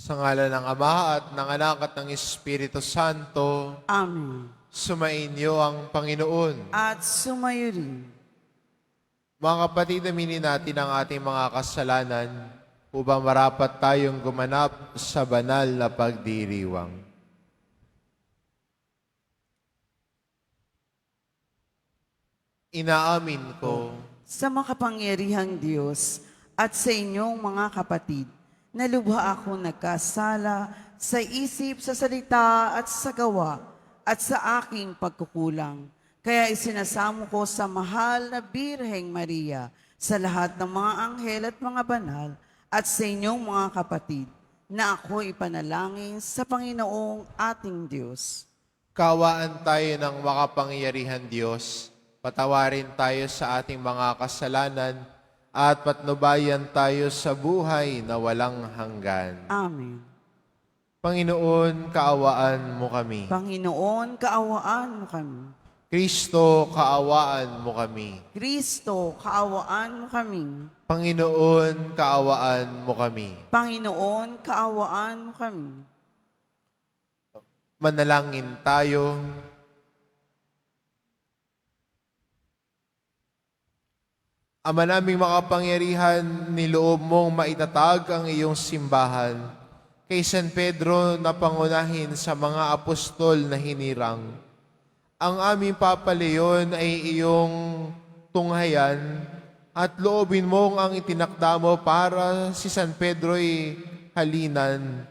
Sa ngalan ng Ama at ng Anak at ng Espiritu Santo, Amen. sumainyo ang Panginoon. At sumayo rin. Mga kapatid, aminin natin ang ating mga kasalanan upang marapat tayong gumanap sa banal na pagdiriwang. Inaamin ko Sa makapangyarihang Diyos at sa inyong mga kapatid, na lubha ako nagkasala sa isip, sa salita at sa gawa at sa aking pagkukulang. Kaya isinasamo ko sa mahal na Birheng Maria, sa lahat ng mga anghel at mga banal, at sa inyong mga kapatid, na ako ipanalangin sa Panginoong ating Diyos. kawaan tayo ng makapangyarihan Diyos, patawarin tayo sa ating mga kasalanan, at patnubayan tayo sa buhay na walang hanggan. Amen. Panginoon, kaawaan mo kami. Panginoon, kaawaan mo kami. Kristo, kaawaan mo kami. Kristo, kaawaan mo kami. Panginoon, kaawaan mo kami. Panginoon, kaawaan mo kami. Manalangin tayo. Ama naming makapangyarihan, niloob mong maitatag ang iyong simbahan kay San Pedro na pangunahin sa mga apostol na hinirang. Ang aming papalayon ay iyong tunghayan at loobin mong ang itinakda mo para si San Pedro'y halinan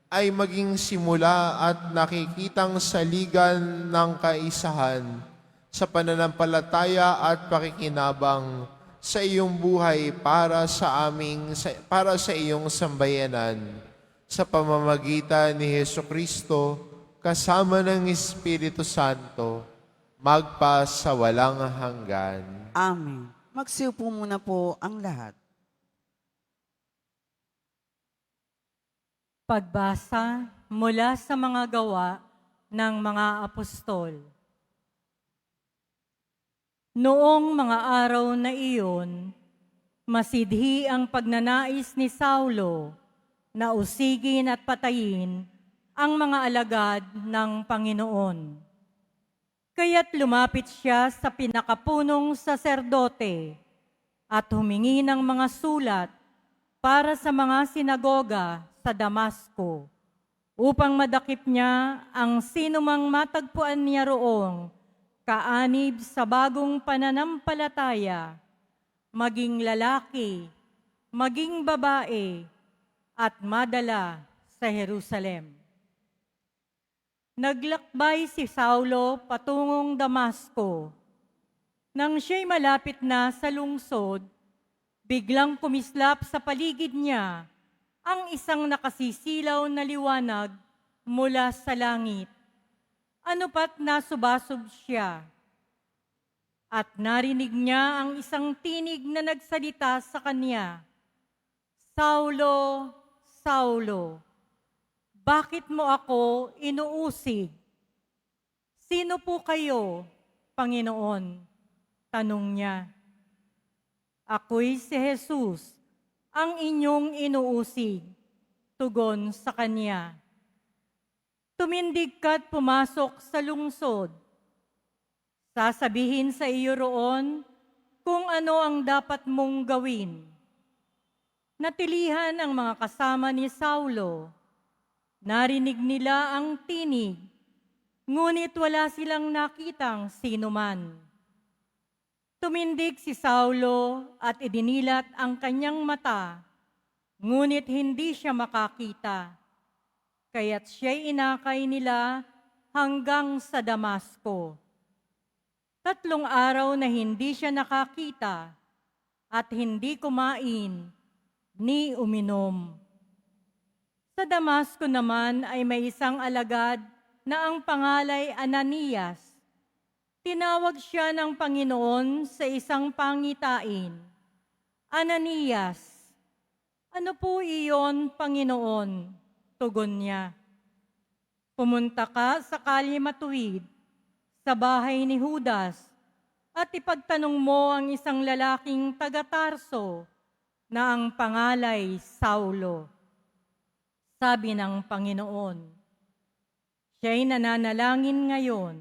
ay maging simula at nakikitang saligan ng kaisahan sa pananampalataya at pakikinabang sa iyong buhay para sa iyong sambayanan sa pamamagitan ni Hesukristo kasama ng Espiritu Santo magpa sa walang hanggan. Amen. Magsiupo muna po ang lahat. Pagbasa mula sa mga gawa ng mga apostol. Noong mga araw na iyon, masidhi ang pagnanais ni Saulo na usigin at patayin ang mga alagad ng Panginoon. Kaya't lumapit siya sa pinakapunong saserdote at humingi ng mga sulat para sa mga sinagoga sa Damasco upang madakip niya ang sinumang matagpuan niya roong kaanib sa bagong pananampalataya, maging lalaki, maging babae, at madala sa Jerusalem. Naglakbay si Saulo patungong Damasco. Nang siya'y malapit na sa lungsod, biglang kumislap sa paligid niya ang isang nakasisilaw na liwanag mula sa langit. Ano pat nasubasog siya. At narinig niya ang isang tinig na nagsalita sa kanya, Saulo, Saulo, bakit mo ako inuusig? Sino po kayo, Panginoon? Tanong niya. Ako'y si Jesus, ang inyong inuusig. Tugon sa kanya. Tumindig ka't pumasok sa lungsod. Sasabihin sa iyo roon kung ano ang dapat mong gawin. Natilihan ang mga kasama ni Saulo. Narinig nila ang tinig, ngunit wala silang nakitang sino man. Tumindig si Saulo at idinilat ang kanyang mata, ngunit hindi siya makakita. Kaya't siya'y inakay nila hanggang sa Damasco. 3 araw na hindi siya nakakita at hindi kumain ni uminom. Sa Damasco naman ay may isang alagad na ang pangalay Ananias. Tinawag siya ng Panginoon sa isang pangitain. Ananias, ano po iyon, Panginoon? Tugon niya. Pumunta ka sa kalye matuwid, sa bahay ni Judas, at ipagtanong mo ang isang lalaking taga-Tarso na ang pangalay Saulo. sabi ng Panginoon. Siya'y nananalangin ngayon.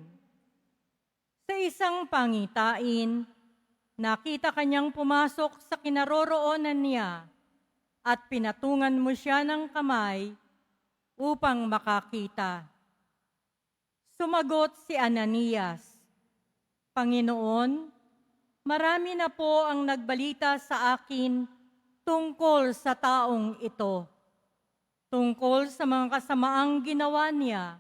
Sa isang pangitain, nakita kanyang pumasok sa kinaroroonan niya at pinatungan mo siya ng kamay upang makakita. Sumagot si Ananias, Panginoon, marami na po ang nagbalita sa akin tungkol sa taong ito, tungkol sa mga kasamaang ginawa niya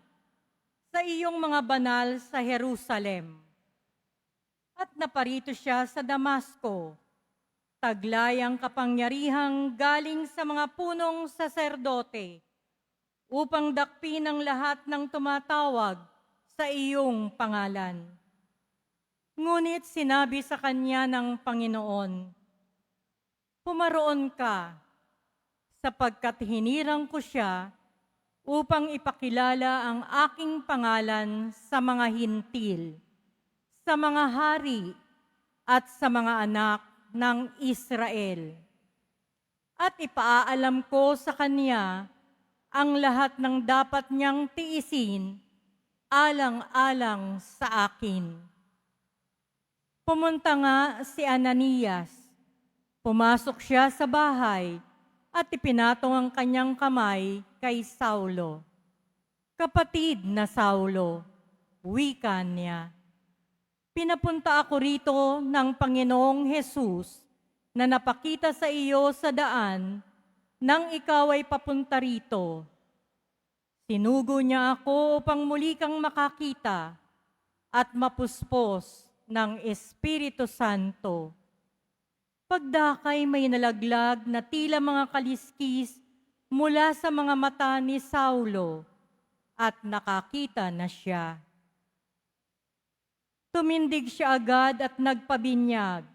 sa iyong mga banal sa Jerusalem. At naparito siya sa Damasco, taglay ang kapangyarihang galing sa mga punong saserdote, upang dakpin ang lahat ng tumatawag sa iyong pangalan. Ngunit sinabi sa kanya ng Panginoon, pumaroon ka, sapagkat hinirang ko siya upang ipakilala ang aking pangalan sa mga hintil, sa mga hari at sa mga anak ng Israel. At ipaalam ko sa kanya ang lahat ng dapat niyang tiisin alang-alang sa akin. Pumunta nga si Ananias. Pumasok siya sa bahay at ipinatong ang kanyang kamay kay Saulo. Kapatid na Saulo, wika niya. Pinapunta ako rito ng Panginoong Hesus na napakita sa iyo sa daan nang ikaw ay papunta rito. Sinugo niya ako upang muli kang makakita at mapuspos ng Espiritu Santo. Pagdakay may nalaglag na tila mga kaliskis mula sa mga mata ni Saulo at nakakita na siya. Tumindig siya agad at nagpabinyag.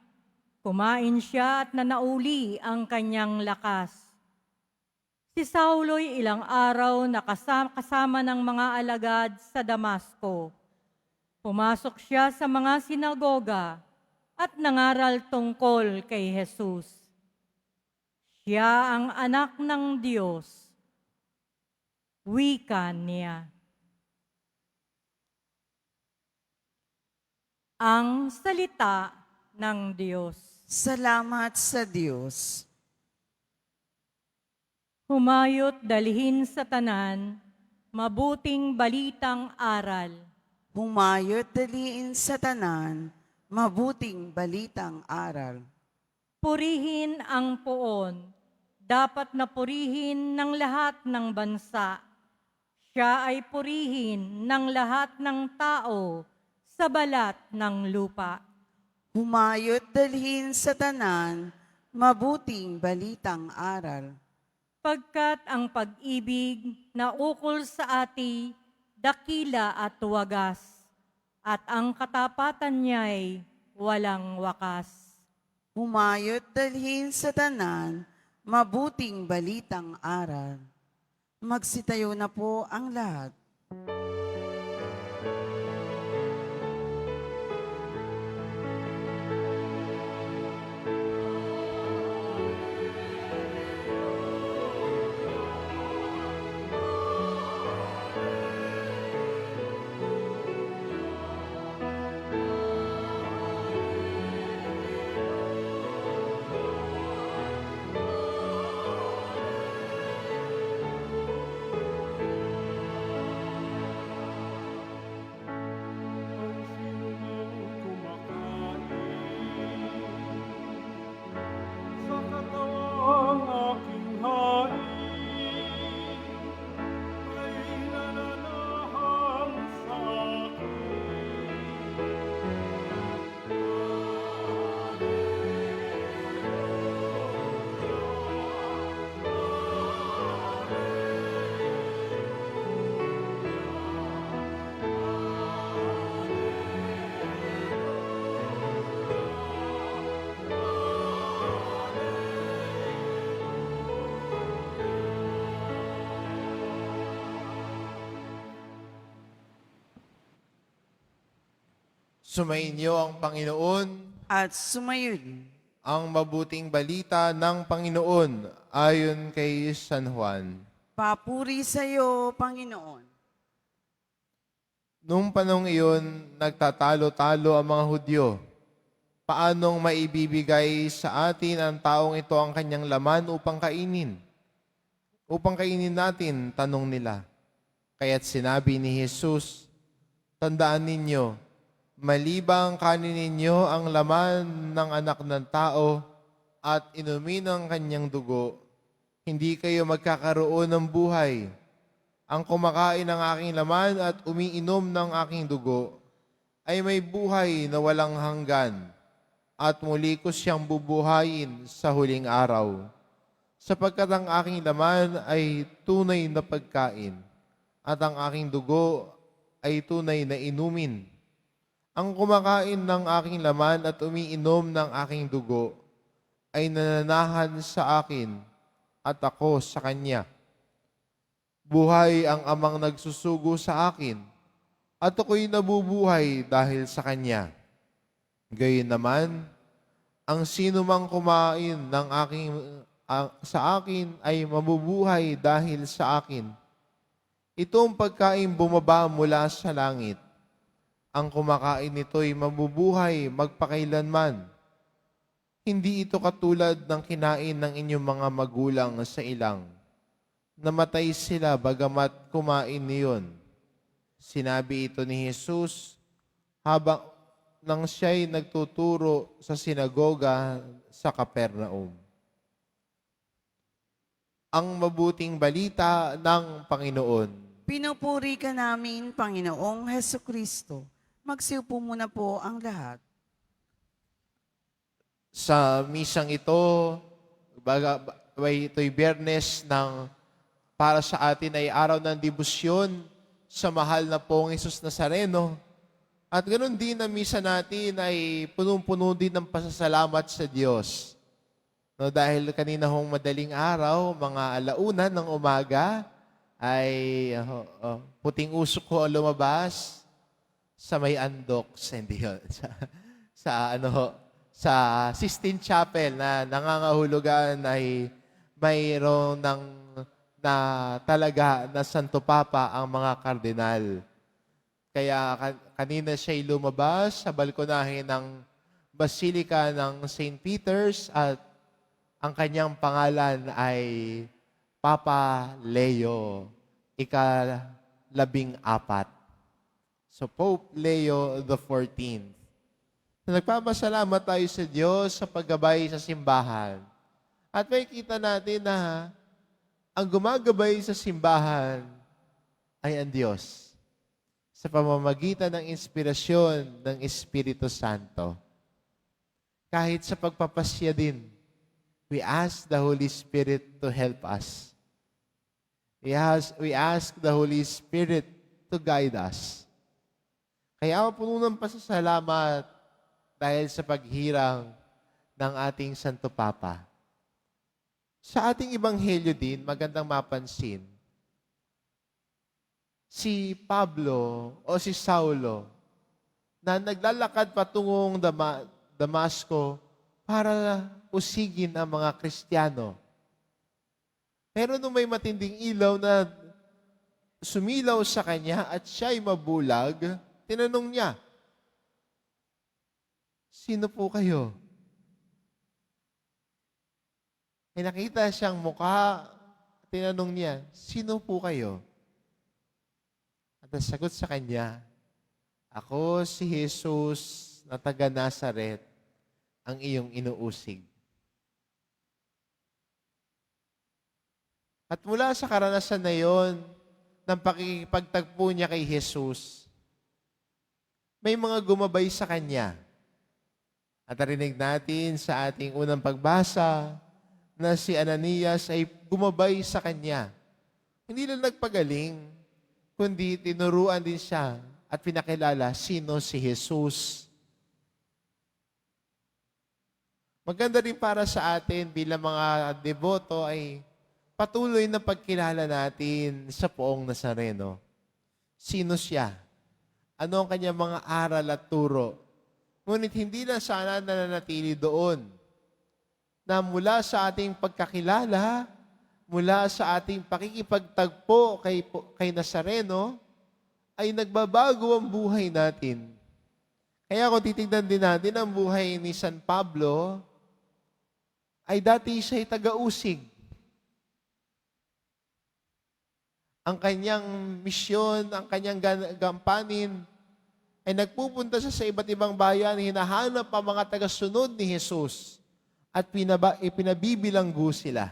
Kumain siya at nanauli ang kanyang lakas. Si Saulo'y ilang araw na kasama ng mga alagad sa Damasco. Pumasok siya sa mga sinagoga at nangaral tungkol kay Jesus. Siya ang anak ng Diyos. Wika niya. Ang salita ng Diyos. Salamat sa Diyos. Humayot dalhin sa tanan, mabuting balitang aral. Humayot daliin sa tanan, mabuting balitang aral. Purihin ang poon, dapat na purihin ng lahat ng bansa. Siya ay purihin ng lahat ng tao sa balat ng lupa. Humayot dalhin sa tanan, mabuting balitang aral. Pagkat ang pag-ibig na ukol sa ati, dakila at wagas, at ang katapatan niya'y walang wakas. Humayot dalhin sa tanan, mabuting balitang aral. Magsitayo na po ang lahat. Sumainyo ang Panginoon, At sumayod, ang mabuting balita ng Panginoon ayon kay San Juan. Papuri sa iyo, Panginoon. Noong panahong iyon, nagtatalo-talo ang mga Hudyo. Paanong maibibigay sa atin ang taong ito ang kanyang laman upang kainin? Upang kainin natin, tanong nila. Kaya't sinabi ni Jesus, tandaan ninyo, malibang kanin ninyo ang laman ng anak ng tao at inumin ang kanyang dugo, hindi kayo magkakaroon ng buhay. Ang kumakain ng aking laman at umiinom ng aking dugo ay may buhay na walang hanggan at muli ko siyang bubuhayin sa huling araw. Sapagkat ang aking laman ay tunay na pagkain at ang aking dugo ay tunay na inumin. Ang kumakain ng aking laman at umiinom ng aking dugo ay nananahan sa akin at ako sa kanya. Buhay ang amang nagsusugo sa akin at ako'y nabubuhay dahil sa kanya. Gayon naman, ang sino mang kumain sa akin ay mabubuhay dahil sa akin. Itong pagkain bumaba mula sa langit. Ang kumakain nito'y mabubuhay magpakailanman. Hindi ito katulad ng kinain ng inyong mga magulang sa ilang. Namatay sila bagamat kumain niyon. Sinabi ito ni Jesus habang nang siya'y nagtuturo sa sinagoga sa Capernaum. Ang mabuting balita ng Panginoon. Pinupuri ka namin, Panginoong Heso Kristo. Magsiupo muna po ang lahat. Sa misang ito, ito'y Biyernes para sa atin ay araw ng debosyon sa mahal na pong Jesus Nazareno. At ganoon din ang misa natin ay punong-puno din ng pasasalamat sa Diyos. No, dahil kanina hong madaling araw, mga alauna ng umaga, ay puting usok ko ang lumabas sa may andok, hindi yun, sa Sistine Chapel na nangangahulugan ay mayroon na talaga na Santo Papa ang mga kardinal. Kaya kanina siya'y lumabas sa balkonahe ng Basilica ng St. Peter's at ang kanyang pangalan ay Papa Leo ika-14. So Pope Leo the 14th. So, nagpapasalamat tayo sa Diyos sa paggabay sa simbahan. At may kita natin na ang gumagabay sa simbahan ay ang Diyos sa pamamagitan ng inspirasyon ng Espiritu Santo. Kahit sa pagpapasya din, we ask the Holy Spirit to help us. We ask the Holy Spirit to guide us. Kaya ako puno ng pasasalamat dahil sa paghirang ng ating Santo Papa. Sa ating ebanghelyo din, magandang mapansin, si Pablo o si Saulo na naglalakad patungong Damasco para usigin ang mga Kristiyano. Pero nung may matinding ilaw na sumilaw sa kanya at siya'y mabulag, tinanong niya, "Sino po kayo?" May nakita siyang mukha, tinanong niya, "Sino po kayo?" At ang sagot sa kanya, "Ako si Jesus na taga Nazaret, ang iyong inuusig." At mula sa karanasan na yon, ng pakikipagtagpo niya kay Jesus, may mga gumabay sa kanya. At narinig natin sa ating unang pagbasa na si Ananias ay gumabay sa kanya. Hindi lang nagpagaling, kundi tinuruan din siya at pinakilala sino si Jesus. Maganda rin para sa atin bilang mga deboto ay patuloy na pagkilala natin sa poong Nazareno. Sino siya? Ano ang kanyang mga aral at turo? Ngunit hindi na sana nananatili doon na mula sa ating pagkakilala mula sa ating pakikipagtagpo kay Nazareno, ay nagbabago ang buhay natin. Kaya kung titignan din natin ang buhay ni San Pablo, ay dati siya'y taga-usig. Ang kanyang misyon, ang kanyang gampanin, ay nagpupunta siya sa iba't ibang bayan, hinahanap ang mga tagasunod ni Jesus at pinabibilanggo sila.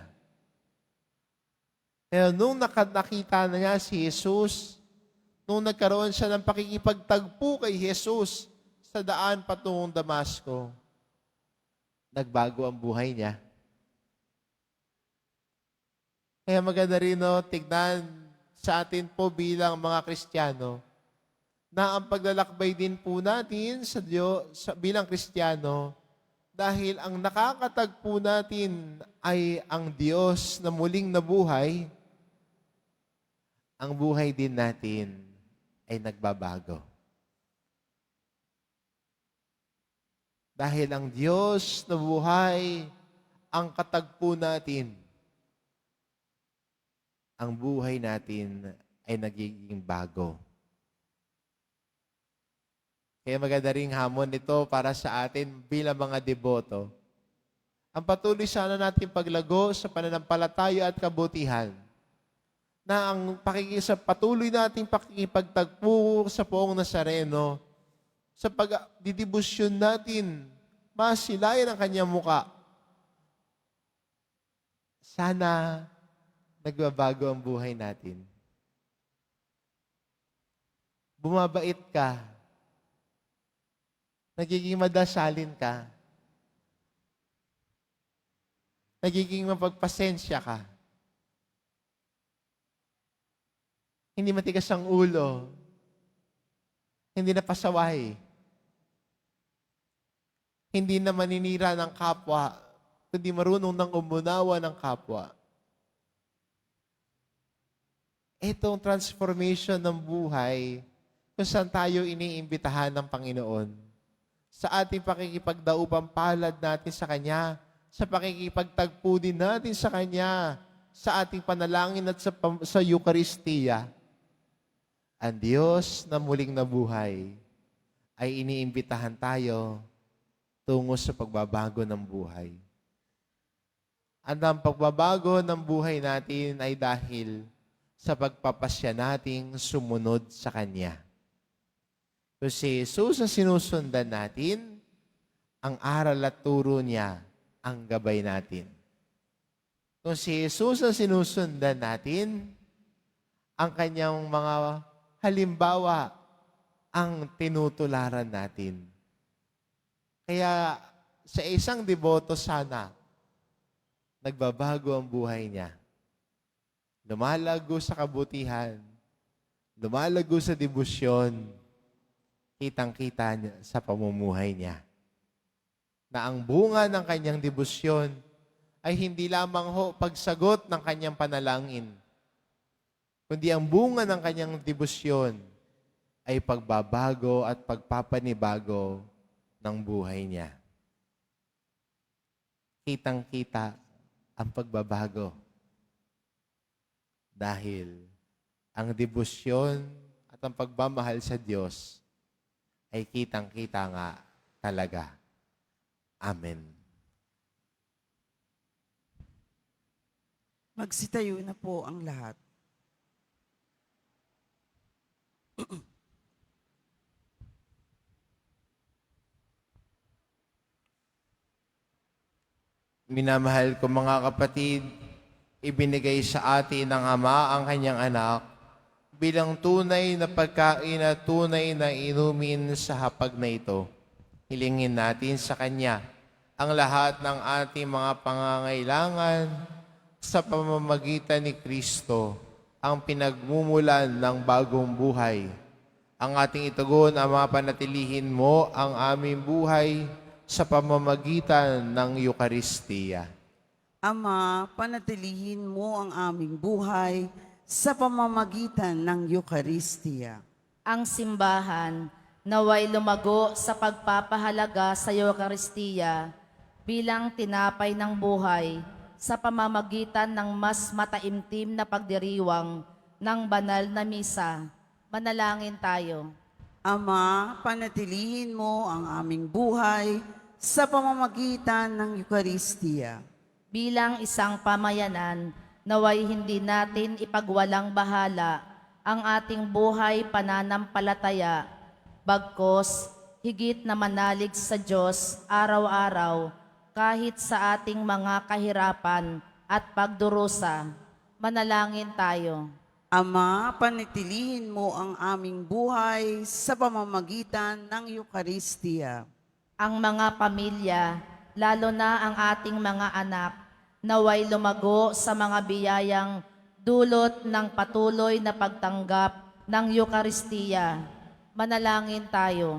Pero nung nakita na niya si Jesus, nung nagkaroon siya ng pakikipagtagpo kay Jesus sa daan patungong Damasco, nagbago ang buhay niya. Kaya maganda rin tignan sa atin po bilang mga Kristiyano na ang paglalakbay din po natin sa Diyos bilang Kristiyano dahil ang nakakatagpo natin ay ang Diyos na muling nabuhay, ang buhay din natin ay nagbabago. Dahil ang Diyos na buhay ang katagpo natin, ang buhay natin ay nagiging bago. Kaya maganda ring hamon ito para sa atin bilang mga deboto. Ang patuloy sana natin paglago sa pananampalataya at kabutihan na ang patuloy nating pakikipagtagpo sa poong Nazareno, sa pagdidibusyon natin, masilayan ang kanyang muka. Sana nagbabago ang buhay natin. Bumabait ka. Nagiging madasalin ka. Nagiging mapagpasensya ka. Hindi matigas ang ulo. Hindi na pasaway. Hindi na maninira ng kapwa, kundi marunong nang umunawa ng kapwa. Itong transformation ng buhay kung saan tayo iniimbitahan ng Panginoon sa ating pakikipagdaupang palad natin sa Kanya, sa pakikipagtagpo din natin sa Kanya, sa ating panalangin at sa Eucharistia. Ang Diyos na muling nabuhay ay iniimbitahan tayo tungo sa pagbabago ng buhay. At ang pagbabago ng buhay natin ay dahil sa pagpapasya nating sumunod sa Kanya. So si Jesus ang sinusundan natin, ang aral at turo niya ang gabay natin. Kung si Jesus ang sinusundan natin, ang Kanyang mga halimbawa ang tinutularan natin. Kaya sa isang deboto sana, nagbabago ang buhay niya. Lumalago sa kabutihan, lumalago sa debosyon, kitang-kita niya sa pamumuhay niya. Na ang bunga ng kanyang debosyon ay hindi lamang pagsagot ng kanyang panalangin, kundi ang bunga ng kanyang debosyon ay pagbabago at pagpapanibago ng buhay niya. Kitang-kita ang pagbabago. Dahil ang debosyon at ang pagmamahal sa Diyos ay kitang-kita nga talaga. Amen. Magsitayo na po ang lahat. Minamahal ko mga kapatid, ibinigay sa atin ng Ama ang kanyang anak bilang tunay na pagkain at tunay na inumin sa hapag na ito. Hilingin natin sa Kanya ang lahat ng ating mga pangangailangan sa pamamagitan ni Kristo, ang pinagmumulan ng bagong buhay. Ang ating itugon, Ama, panatilihin mo ang aming buhay sa pamamagitan ng Eucharistia. Ama, panatilihin mo ang aming buhay sa pamamagitan ng Eucharistia. Ang simbahan naway lumago sa pagpapahalaga sa Eucharistia bilang tinapay ng buhay sa pamamagitan ng mas mataimtim na pagdiriwang ng banal na misa. Manalangin tayo. Ama, panatilihin mo ang aming buhay sa pamamagitan ng Eukaristiya. Bilang isang pamayanan, naway hindi natin ipagwalang bahala ang ating buhay pananampalataya, bagkos higit na manalig sa Diyos araw-araw kahit sa ating mga kahirapan at pagdurusa. Manalangin tayo. Ama, panatilihin mo ang aming buhay sa pamamagitan ng Eukaristiya. Ang mga pamilya, lalo na ang ating mga anak, naway lumago sa mga biyayang dulot ng patuloy na pagtanggap ng Eukaristiya. Manalangin tayo.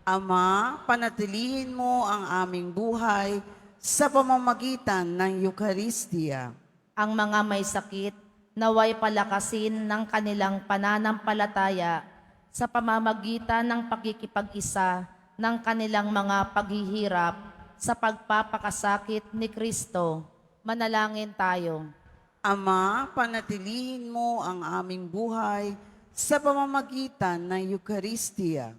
Ama, panatilihin mo ang aming buhay sa pamamagitan ng Eukaristiya. Ang mga may sakit, naway palakasin ng kanilang pananampalataya sa pamamagitan ng pakikipag-isa ng kanilang mga paghihirap sa pagpapakasakit ni Kristo. Manalangin tayo. Ama, panatilihin mo ang aming buhay sa pamamagitan ng Eukaristiya.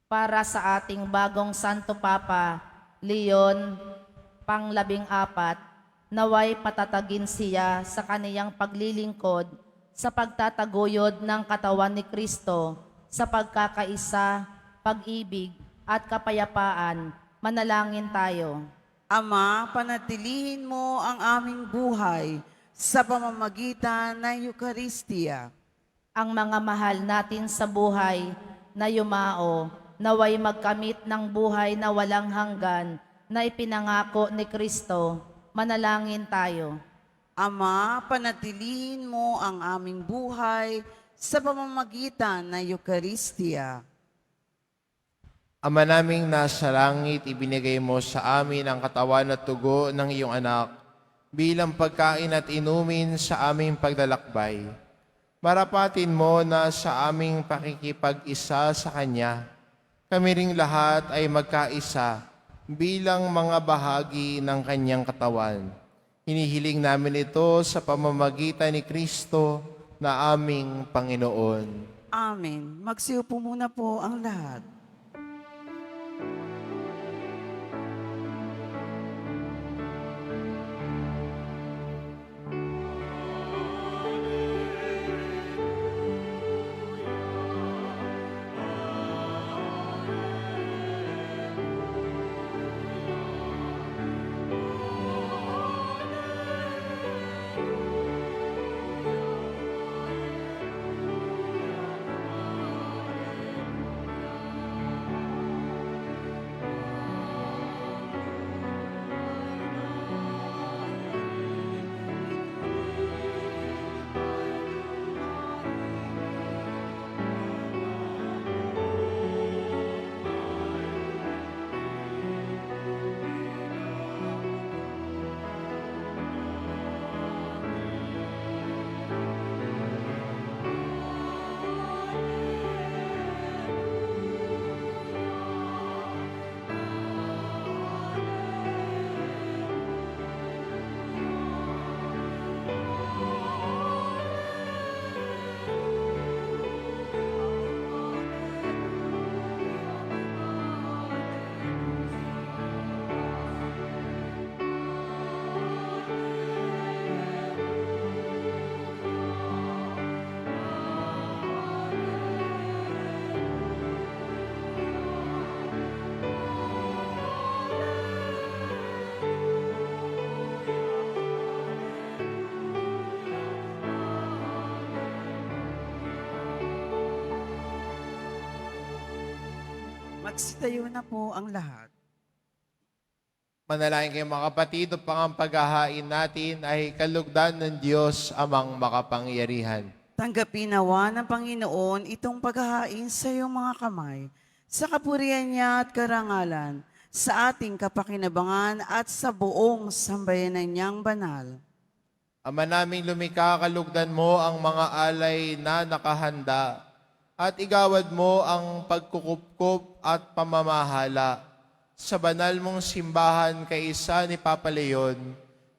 Para sa ating bagong Santo Papa, Leon Pang-14, naway patatagin siya sa kaniyang paglilingkod sa pagtataguyod ng katawan ni Kristo sa pagkakaisa, pag-ibig at kapayapaan. Manalangin tayo. Ama, panatilihin mo ang aming buhay sa pamamagitan ng Eukaristiya. Ang mga mahal natin sa buhay na yumao, naway magkamit ng buhay na walang hanggan na ipinangako ni Kristo. Manalangin tayo. Ama, panatilihin mo ang aming buhay sa pamamagitan ng Eukaristiya. Ama naming nasa langit, ibinigay mo sa amin ang katawan at dugo ng iyong anak bilang pagkain at inumin sa aming paglalakbay. Marapatin mo na sa aming pakikipag-isa sa Kanya, kami ring lahat ay magkaisa bilang mga bahagi ng Kanyang katawan. Hinihiling namin ito sa pamamagitan ni Kristo na aming Panginoon. Amen. Magsiupo muna po ang lahat. Magsitayo na po ang lahat. Manalangin kayo mga kapatid, upang ang paghahain natin ay kalugdan ng Diyos amang makapangyarihan. Tanggapin nawa ng Panginoon itong paghahain sa iyong mga kamay, sa kapurihan niya at karangalan, sa ating kapakinabangan at sa buong sambayanan niyang banal. Ama naming lumikha, kalugdan mo ang mga alay na nakahanda at igawad mo ang pagkukupkup at pamamahala sa banal mong simbahan kay isa ni Papa Leon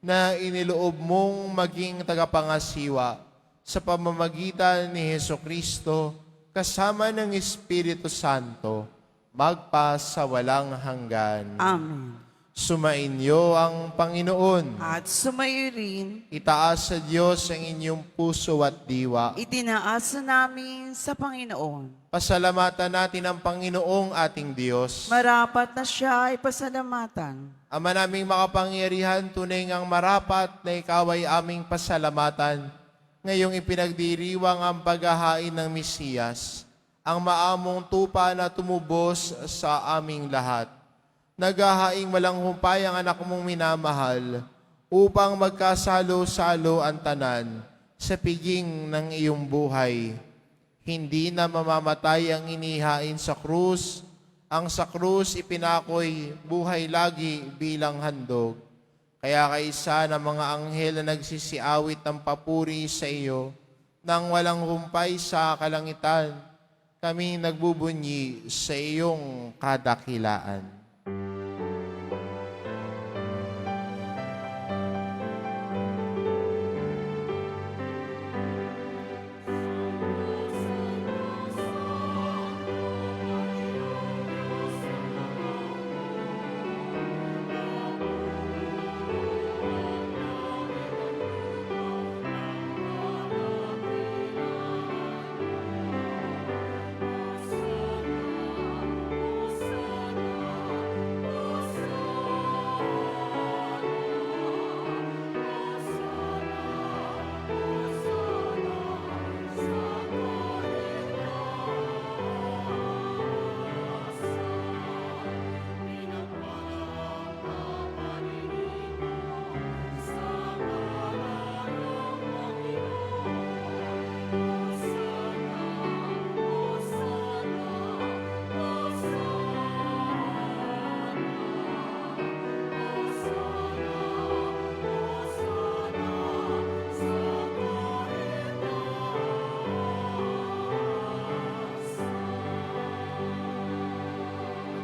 na iniloob mong maging tagapangasiwa sa pamamagitan ni Heso Kristo kasama ng Espiritu Santo, magpa sa walang hanggan. Amen. Sumainyo ang Panginoon. At sumayo rin, Itaas sa Diyos ang inyong puso at diwa. itinaasa namin sa Panginoon. Pasalamatan natin ang Panginoong ating Diyos. Marapat na siya ay pasalamatan. Ama naming makapangyarihan, tunay ngang marapat na ikaw ay aming pasalamatan. Ngayong ipinagdiriwang ang paghahain ng Mesiyas, ang maamong tupa na tumubos sa aming lahat. Naghahaing walang humpay ang anak mong minamahal, upang magkasalo-salo ang tanan sa piging ng iyong buhay. Hindi na mamamatay ang inihain sa krus, ang sa krus ipinakoy buhay lagi bilang handog. Kaya kaisa ng mga anghel na nagsisiawit ng papuri sa iyo, nang walang humpay sa kalangitan, kami nagbubunyi sa iyong kadakilaan.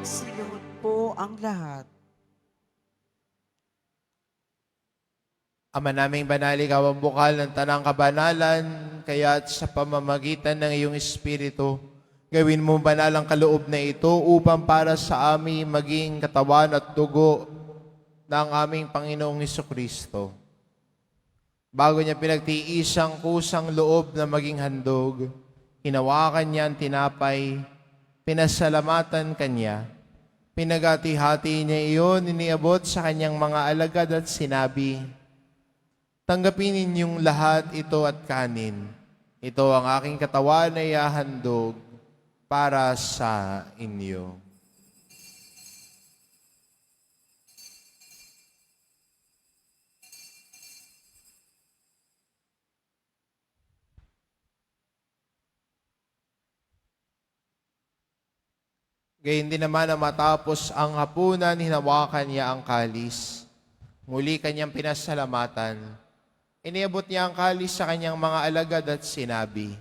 Siluhod po ang lahat. Ama naming banal, ikaw ang bukal ng tanang kabanalan, kaya't sa pamamagitan ng iyong Espiritu, gawin mo banal ang kaloob na ito upang para sa amin maging katawan at dugo ng aming Panginoong Hesukristo. Bago niya pinagtiis ang kusang loob na maging handog, hinawakan niya ang tinapay, pinasalamatan kanya, pinagati-hati niya iyon, iniabot sa kanyang mga alagad at sinabi, tanggapin ninyong lahat ito at kanin. Ito ang aking katawan na ihahandog para sa inyo. Gayun din naman na matapos ang hapunan, hinawakan niya ang kalis. Muli kanyang pinasalamatan. Iniabot niya ang kalis sa kanyang mga alagad at sinabi,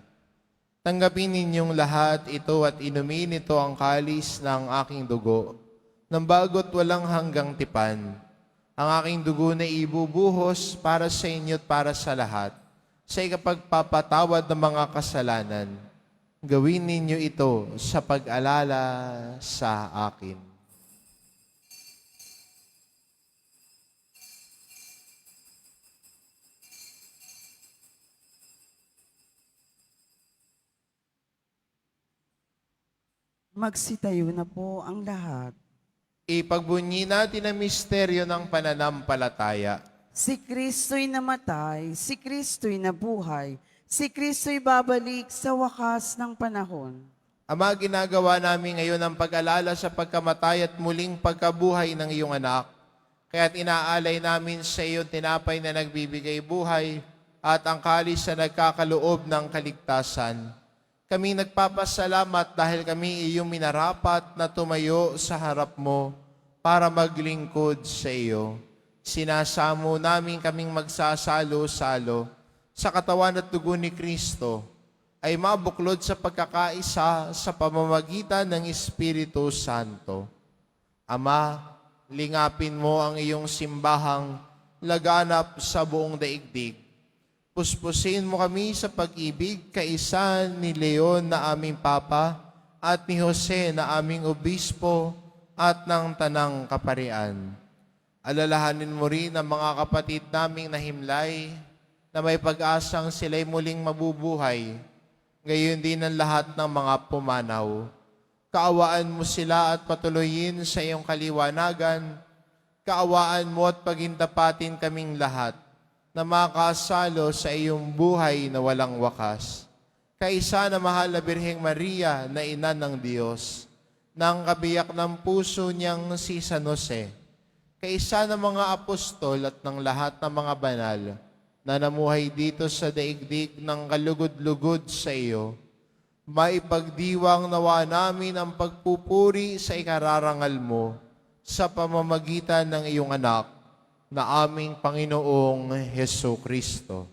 tanggapin ninyong lahat ito at inumin ito ang kalis ng aking dugo, ng bago't walang hanggang tipan. Ang aking dugo na ibubuhos para sa inyo at para sa lahat, sa ikapagpapatawad ng mga kasalanan. Gawin ninyo ito sa pag-alala sa akin. Magsitayo na po ang lahat. Ipagbunyi natin ang misteryo ng pananampalataya. Si Kristo'y namatay, si Kristo'y nabuhay, si Kristo'y babalik sa wakas ng panahon. Ama, ginagawa namin ngayon ang pag-alala sa pagkamatay at muling pagkabuhay ng iyong anak. Kaya't inaalay namin sa iyo tinapay na nagbibigay buhay at ang kalis na nagkakaloob ng kaligtasan. Kami nagpapasalamat dahil kami iyong minarapat na tumayo sa harap mo para maglingkod sa iyo. Sinasamo namin kaming magsasalo-salo sa katawan at dugo ni Kristo ay mabuklod sa pagkakaisa sa pamamagitan ng Espiritu Santo. Ama, lingapin mo ang iyong simbahang laganap sa buong daigdig. Puspusin mo kami sa pag-ibig, kaisa ni Leon na aming Papa at ni Jose na aming Obispo at ng Tanang Kaparian. Alalahanin mo rin ang mga kapatid naming nahimlay na may pag-asang sila'y muling mabubuhay, gayon din ang lahat ng mga pumanaw. Kaawaan mo sila at patuloyin sa iyong kaliwanagan. Kaawaan mo at pagindapatin kaming lahat na makasalo sa iyong buhay na walang wakas. Kaisa na mahal na Birheng Maria na ina ng Diyos, ng kabiyak ng puso niyang si San Jose, kaisa ng mga apostol at ng lahat ng mga banal na namuhay dito sa daigdig ng kalugod-lugod sa iyo, maipagdiwang nawa namin ang pagpupuri sa ikararangal mo sa pamamagitan ng iyong anak na aming Panginoong Heso Kristo.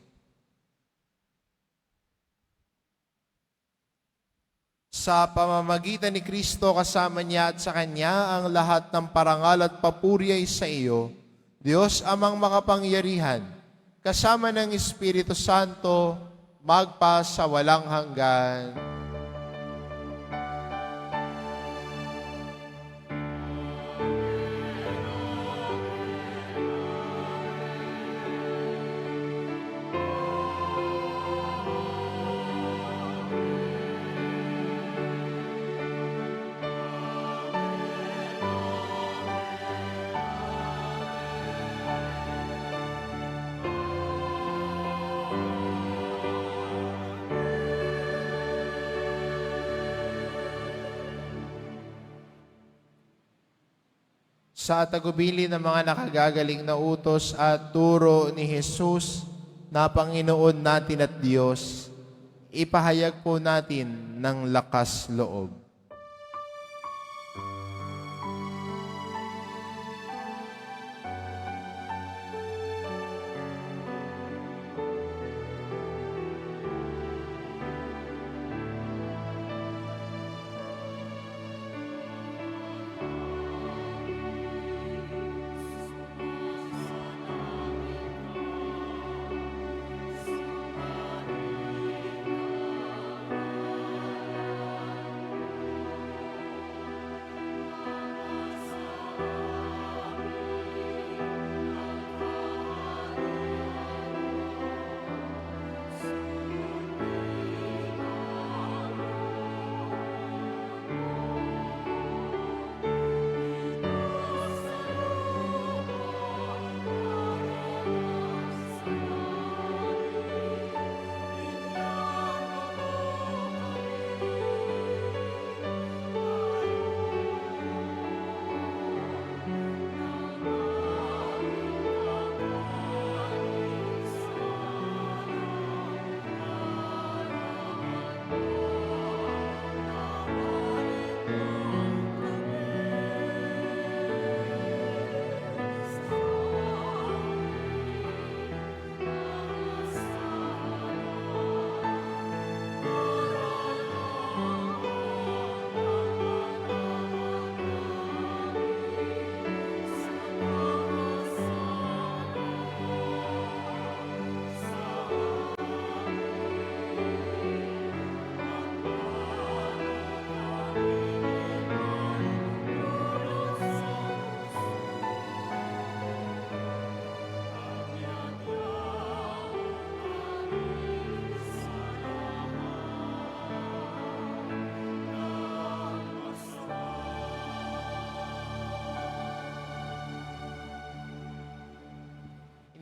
Sa pamamagitan ni Kristo kasama niya at sa Kanya ang lahat ng parangal at papuri ay sa iyo, Diyos amang makapangyarihan, kasama ng Espiritu Santo, magpa sa walang hanggan. Sa tagubili ng mga nakagagaling na utos at turo ni Jesus na Panginoon natin at Diyos, ipahayag po natin ng lakas loob.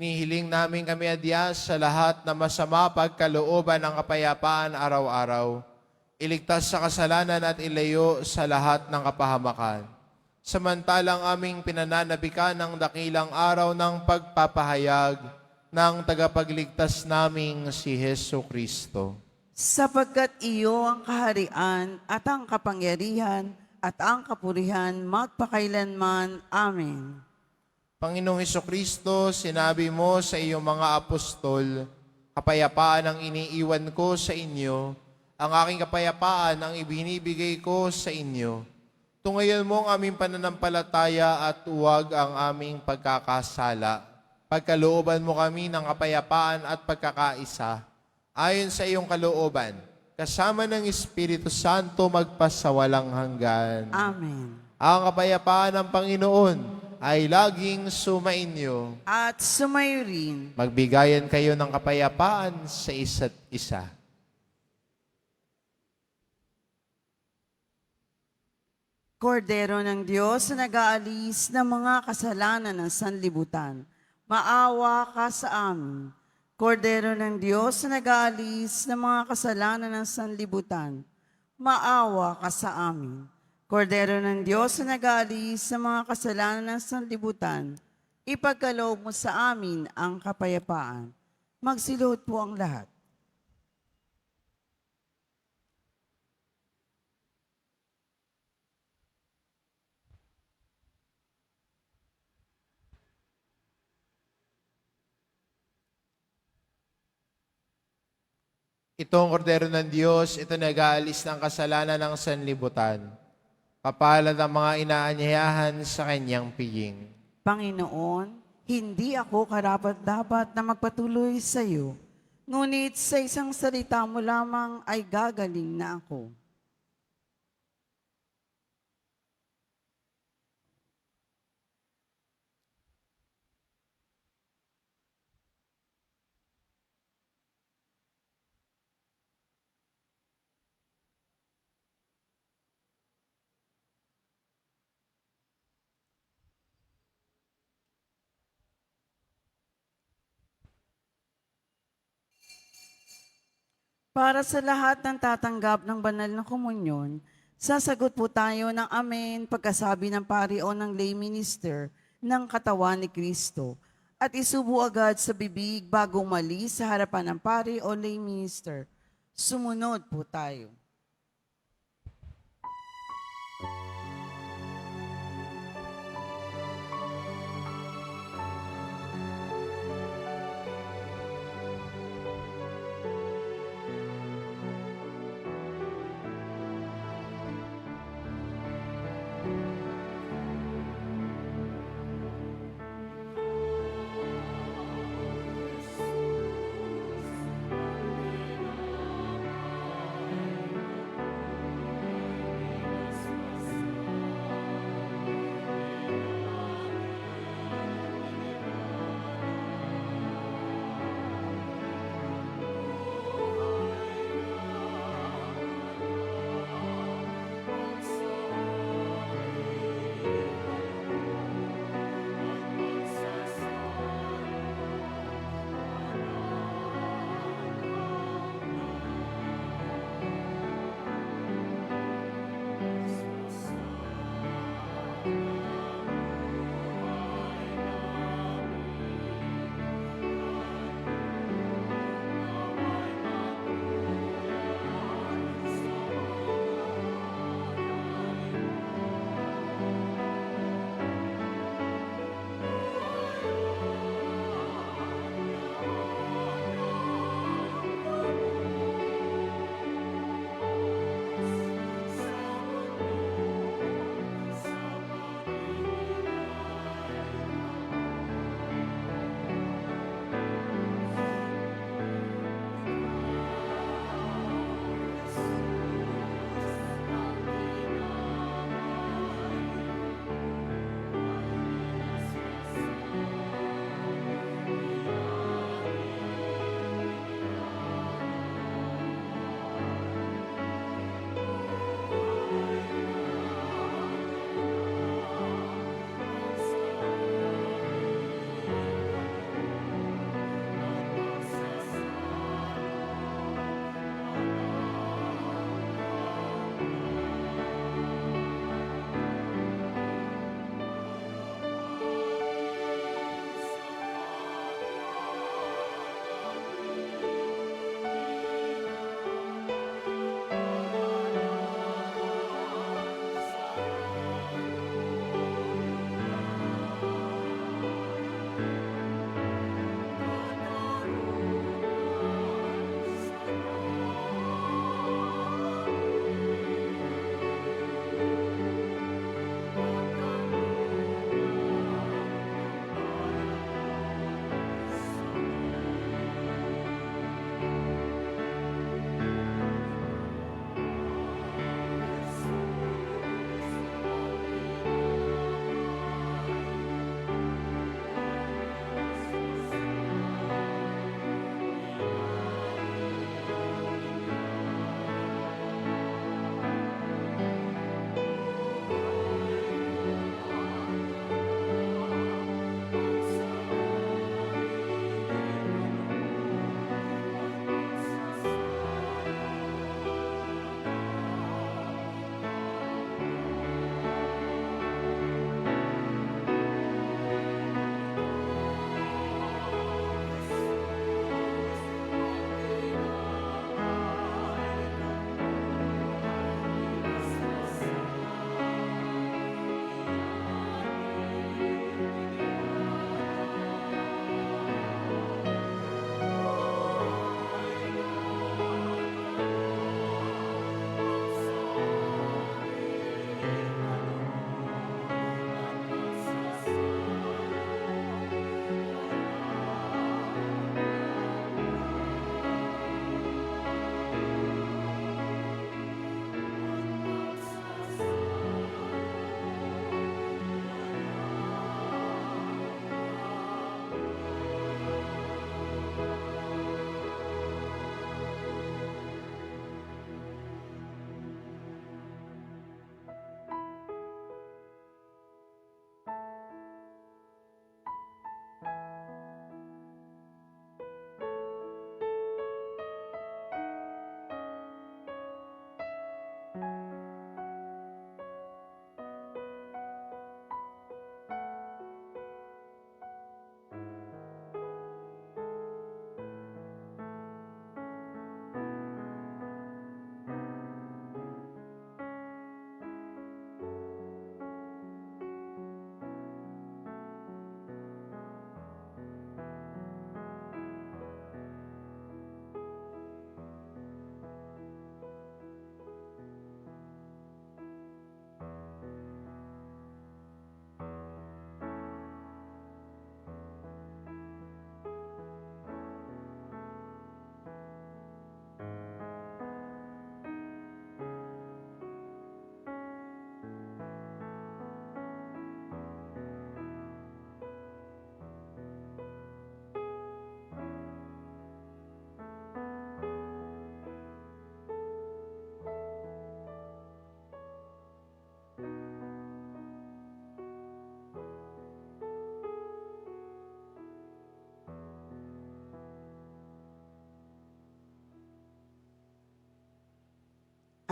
Inihiling namin kami, Diyos, sa lahat na masama pagkalooban ng kapayapaan araw-araw. Iligtas sa kasalanan at ilayo sa lahat ng kapahamakan. Samantalang aming pinananabikan ng dakilang araw ng pagpapahayag ng tagapagligtas naming si Heso Kristo. Sapagkat iyo ang kaharian at ang kapangyarihan at ang kapurihan magpakailanman. Amen. Panginoong Hesukristo, sinabi mo sa iyong mga apostol, kapayapaan ang iniiwan ko sa inyo, ang aking kapayapaan ang ibinibigay ko sa inyo. Tungayan mo ang aming pananampalataya at huwag ang aming pagkakasala. Pagkalooban mo kami ng kapayapaan at pagkakaisa, ayon sa iyong kalooban, kasama ng Espiritu Santo magpasawalang hanggan. Amen. Ang kapayapaan ng Panginoon ay laging sumainyo. At sumayo rin. Magbigayan kayo ng kapayapaan sa isa't isa. Kordero ng Diyos na nag-aalis ng mga kasalanan ng sanlibutan, maawa ka sa amin. Kordero ng Diyos na nag-aalis ng mga kasalanan ng sanlibutan, maawa ka sa amin. Kordero ng Diyos na nag-aalis ng mga kasalanan ng sanlibutan, ipagkaloob mo sa amin ang kapayapaan. Magsiluhod po ang lahat. Ito ang kordero ng Diyos, ito nag-aalis ng kasalanan ng sanlibutan. Kapalad ang mga inaanyayahan sa kanyang piging. Panginoon, hindi ako karapat-dapat na magpatuloy sa iyo, ngunit sa isang salita mo lamang ay gagaling na ako. Para sa lahat ng tatanggap ng banal na komunyon, sasagot po tayo ng amen pagkasabi ng pari o ng lay minister ng katawan ni Kristo at isubo agad sa bibig bago umalis sa harapan ng pari o lay minister. Sumunod po tayo.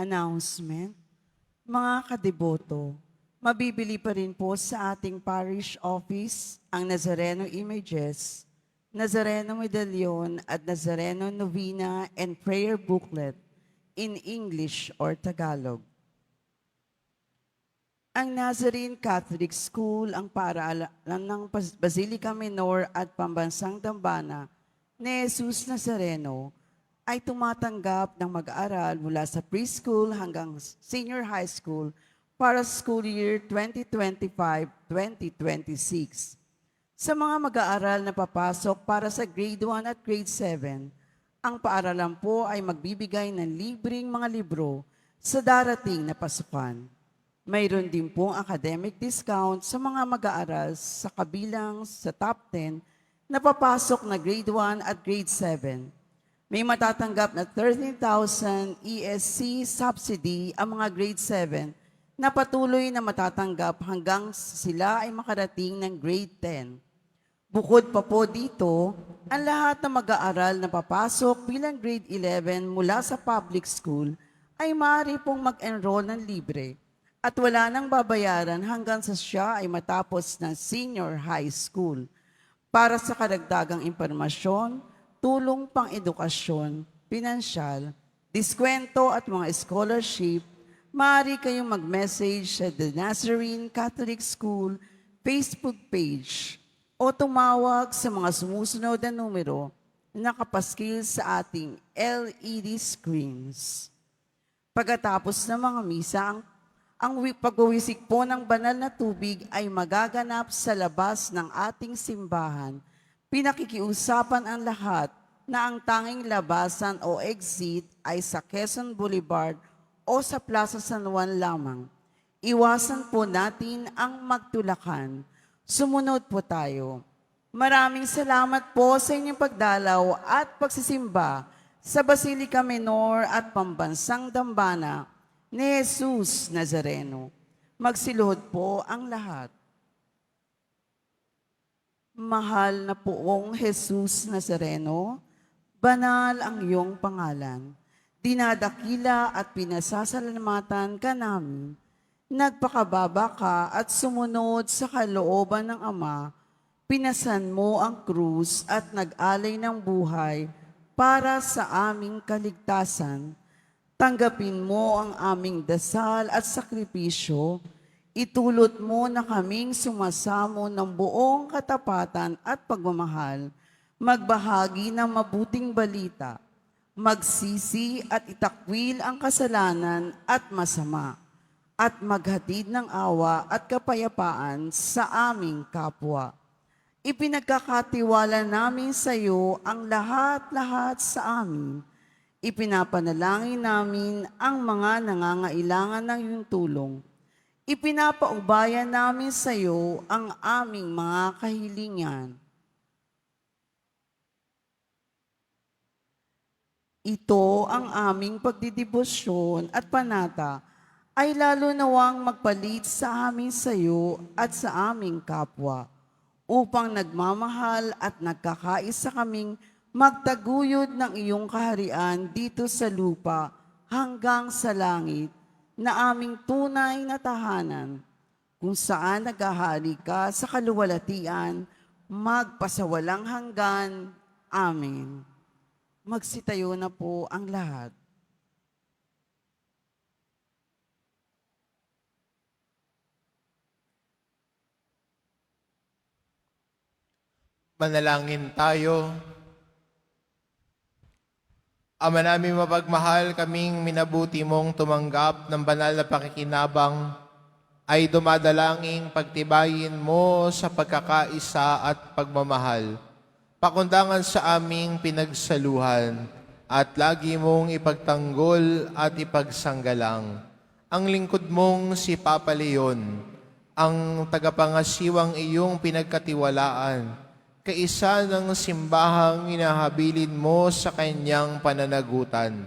Announcement. Mga kadeboto, mabibili pa rin po sa ating parish office ang Nazareno Images, Nazareno Medallion at Nazareno Novena and Prayer Booklet in English or Tagalog. Ang Nazarene Catholic School ang paaralan ng Basilica Minor at Pambansang Dambana ni Jesus Nazareno ay tumatanggap ng mag-aaral mula sa preschool hanggang senior high school para sa school year 2025-2026. Sa mga mag-aaral na papasok para sa grade 1 at grade 7, ang paaralan po ay magbibigay ng libreng mga libro sa darating na pasukan. Mayroon din pong academic discount sa mga mag-aaral sa kabilang sa top 10 na papasok na grade 1 at grade 7. May matatanggap na 13,000 ESC subsidy ang mga grade 7 na patuloy na matatanggap hanggang sila ay makarating ng grade 10. Bukod pa po dito, ang lahat ng mag-aaral na papasok bilang grade 11 mula sa public school ay maaari pong mag-enroll ng libre at wala nang babayaran hanggang sa siya ay matapos ng senior high school. Para sa karagdagang impormasyon, tulong pang-edukasyon, pinansyal, diskwento at mga scholarship, maaari kayong mag-message sa The Nazarene Catholic School Facebook page o tumawag sa mga sumusunod na numero na nakapaskil sa ating LED screens. Pagkatapos ng mga misa, ang pagwiwisik po ng banal na tubig ay magaganap sa labas ng ating simbahan. Pinakikiusapan ang lahat na ang tanging labasan o exit ay sa Quezon Boulevard o sa Plaza San Juan lamang. Iwasan po natin ang magtulakan. Sumunod po tayo. Maraming salamat po sa inyong pagdalaw at pagsisimba sa Basilica Minor at Pambansang Dambana ni Jesus Nazareno. Magsiluhod po ang lahat. Mahal na poong Jesus Nazareno, banal ang iyong pangalan. Dinadakila at pinasasalamatan ka namin. Nagpakababa ka at sumunod sa kalooban ng Ama. Pinasan mo ang krus at nag-alay ng buhay para sa aming kaligtasan. Tanggapin mo ang aming dasal at sakripisyo. Itulot mo na kaming sumasamo ng buong katapatan at pagmamahal, magbahagi ng mabuting balita, magsisi at itakwil ang kasalanan at masama, at maghatid ng awa at kapayapaan sa aming kapwa. Ipinagkakatiwala namin sa iyo ang lahat-lahat sa amin. Ipinapanalangin namin ang mga nangangailangan ng iyong tulong. Ipinapaubayan namin sa iyo ang aming mga kahilingan. Ito ang aming pagdidibosyon at panata ay lalo nawang magpalit sa amin sa iyo at sa aming kapwa, upang nagmamahal at nagkakaisa kaming magtaguyod ng iyong kaharian dito sa lupa hanggang sa langit, na aming tunay na tahanan, kung saan naghahari ka sa kaluwalhatian, magpasawalang hanggan. Amen. Magsitayo na po ang lahat. Manalangin tayo. Ama namin mapagmahal, kaming minabuti mong tumanggap ng banal na pakikinabang ay dumadalangin pagtibayin mo sa pagkakaisa at pagmamahal. Pakundangan sa aming pinagsaluhan at lagi mong ipagtanggol at ipagsanggalang ang lingkod mong si Papa Leon, ang tagapangasiwang iyong pinagkatiwalaan, kaisa ng simbahang inahabilin mo sa kanyang pananagutan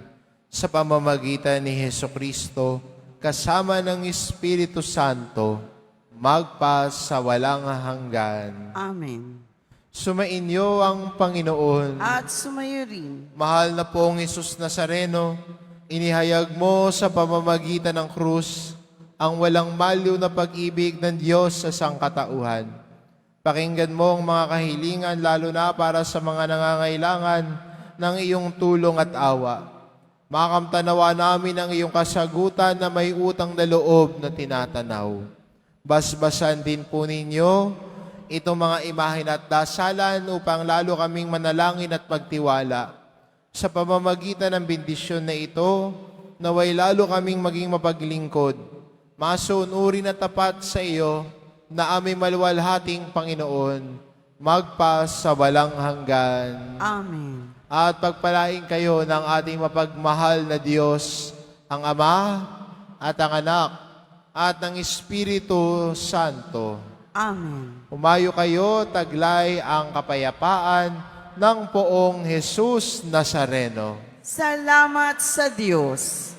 sa pamamagitan ni Hesukristo kasama ng Espiritu Santo magpa sa walang hanggan. Amen. Sumainyo ang Panginoon. At sumayo rin. Mahal na pong Jesus Nazareno, Inihayag mo sa pamamagitan ng krus ang walang maliw na pag-ibig ng Diyos sa sangkatauhan. Pakinggan mo ang mga kahilingan lalo na para sa mga nangangailangan ng iyong tulong at awa. Makamtanawa namin ang iyong kasagutan na may utang na loob na tinatanaw. Basbasan din po ninyo itong mga imahin at dasalan upang lalo kaming manalangin at magtiwala. Sa pamamagitan ng bendisyon na ito, naway lalo kaming maging mapaglingkod, masunuri na tapat sa iyo na aming maluwalhating Panginoon, magpa sa walang hanggan. Amen. At pagpalain kayo ng ating mapagmahal na Diyos, ang Ama at ang Anak at ng Espiritu Santo. Amen. Umayo kayo, taglay ang kapayapaan ng poong Jesus Nazareno. Salamat sa Diyos.